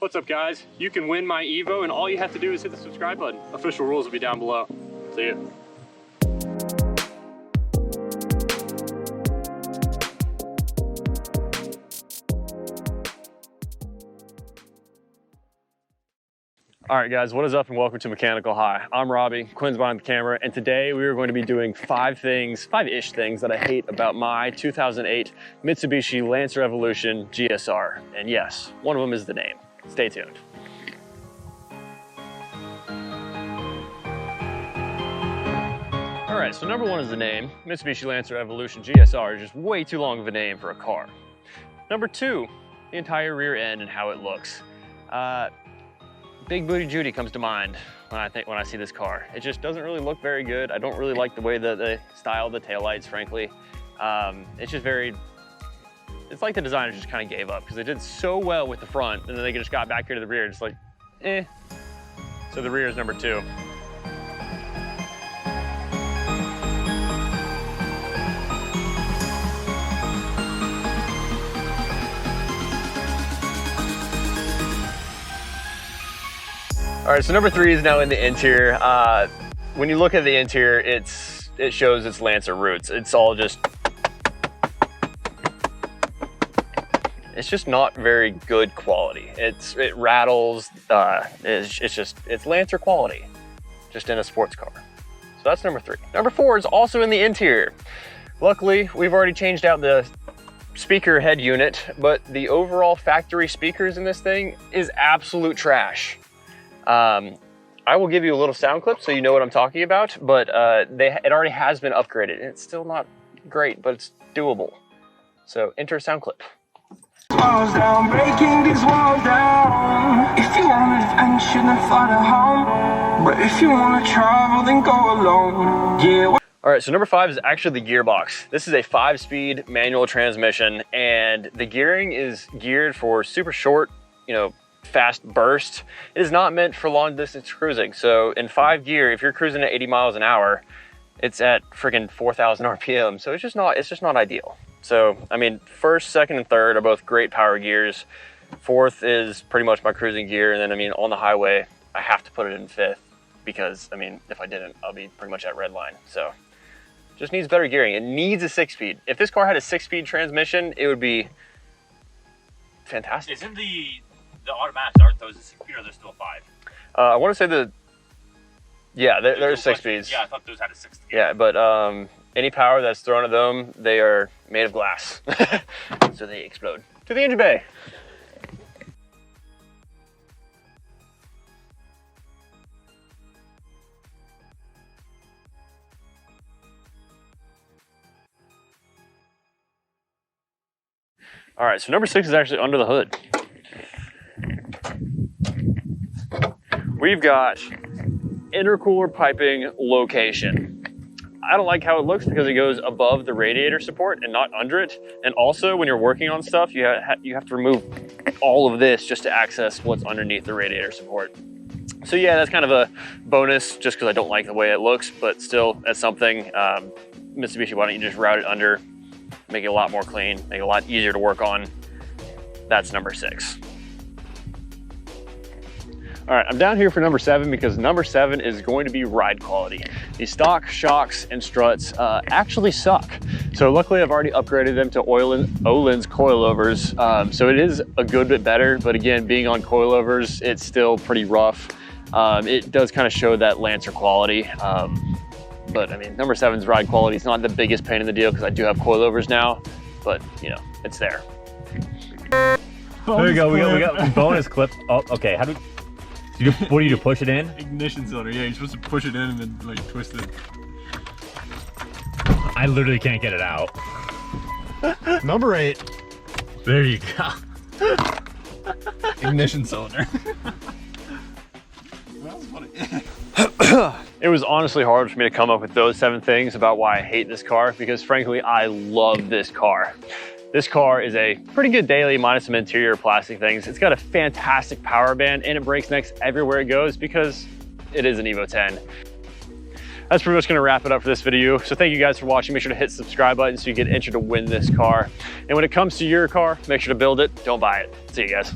What's up, guys? You can win my EVO, and all you have to do is hit the subscribe button. Official rules will be down below. See you. All right, guys, what is up and welcome to Mechanical High. I'm Robbie, Quinn's behind the camera, and today we are going to be doing five-ish things that I hate about my 2008 Mitsubishi Lancer Evolution GSR. And yes, one of them is the name. Stay tuned. All right, so number one is the name. Mitsubishi Lancer Evolution GSR is just way too long of a name for a car. Number two, the entire rear end and how it looks. Big Booty Judy comes to mind when I see this car. It just doesn't really look very good. I don't really like the way that they style the taillights, frankly. It's just it's like the designers just kind of gave up because they did so well with the front and then they just got back here to the rear, just like, eh. So the rear is number two. All right, so number three is now in the interior. When you look at the interior, it shows its Lancer roots. It's all just not very good quality. It rattles. It's Lancer quality, just in a sports car. So that's number three. Number four is also in the interior. Luckily, we've already changed out the speaker head unit, but the overall factory speakers in this thing is absolute trash. I will give you a little sound clip so you know what I'm talking about, but it already has been upgraded. It's still not great, but it's doable. So enter a sound clip. Walls down, breaking these walls down. If you want adventure, then fly to home. But if you want to travel, then go alone. Yeah. All right, so number five is actually the gearbox. This is a 5-speed manual transmission, and the gearing is geared for super short, fast burst. It is not meant for long distance cruising. So in 5 gear, if you're cruising at 80 miles an hour, it's at freaking 4,000 RPM. So it's just not ideal. So, I mean, first, second, and third are both great power gears. Fourth is pretty much my cruising gear. And then, I mean, on the highway, I have to put it in fifth because, I mean, if I didn't, I'll be pretty much at red line. So just needs better gearing. It needs a 6-speed. If this car had a 6-speed transmission, it would be fantastic. Isn't the automatics, aren't those a 6-speed or are they still a 5? I want to say there's 6 speeds. Yeah, I thought those had a 6. Yeah, but any power that's thrown at them, they are made of glass. So they explode. To the engine bay. All right, so number 6 is actually under the hood. We've got intercooler piping location. I don't like how it looks because it goes above the radiator support and not under it. And also when you're working on stuff, you have to remove all of this just to access what's underneath the radiator support. So yeah, that's kind of a bonus just because I don't like the way it looks, but still that's something. Mitsubishi, why don't you just route it under, make it a lot more clean, make it a lot easier to work on. That's number 6. All right, I'm down here for number 7 because number 7 is going to be ride quality. The stock shocks and struts actually suck. So luckily I've already upgraded them to Öhlins coilovers. So it is a good bit better, but again, being on coilovers, it's still pretty rough. It does kind of show that Lancer quality. But I mean, number 7's ride quality is not the biggest pain in the deal because I do have coilovers now, but it's there. There we go, we got a bonus clip. Oh, okay, what do you do, push it in? Ignition cylinder, yeah, you're supposed to push it in and then like twist it. I literally can't get it out. Number 8. There you go. Ignition cylinder. That was funny. It was honestly hard for me to come up with those 7 things about why I hate this car because frankly, I love this car. This car is a pretty good daily minus some interior plastic things. It's got a fantastic power band and it brakes next everywhere it goes because it is an EVO 10. That's pretty much gonna wrap it up for this video. So thank you guys for watching. Make sure to hit the subscribe button so you get entered to win this car. And when it comes to your car, make sure to build it, don't buy it. See you guys.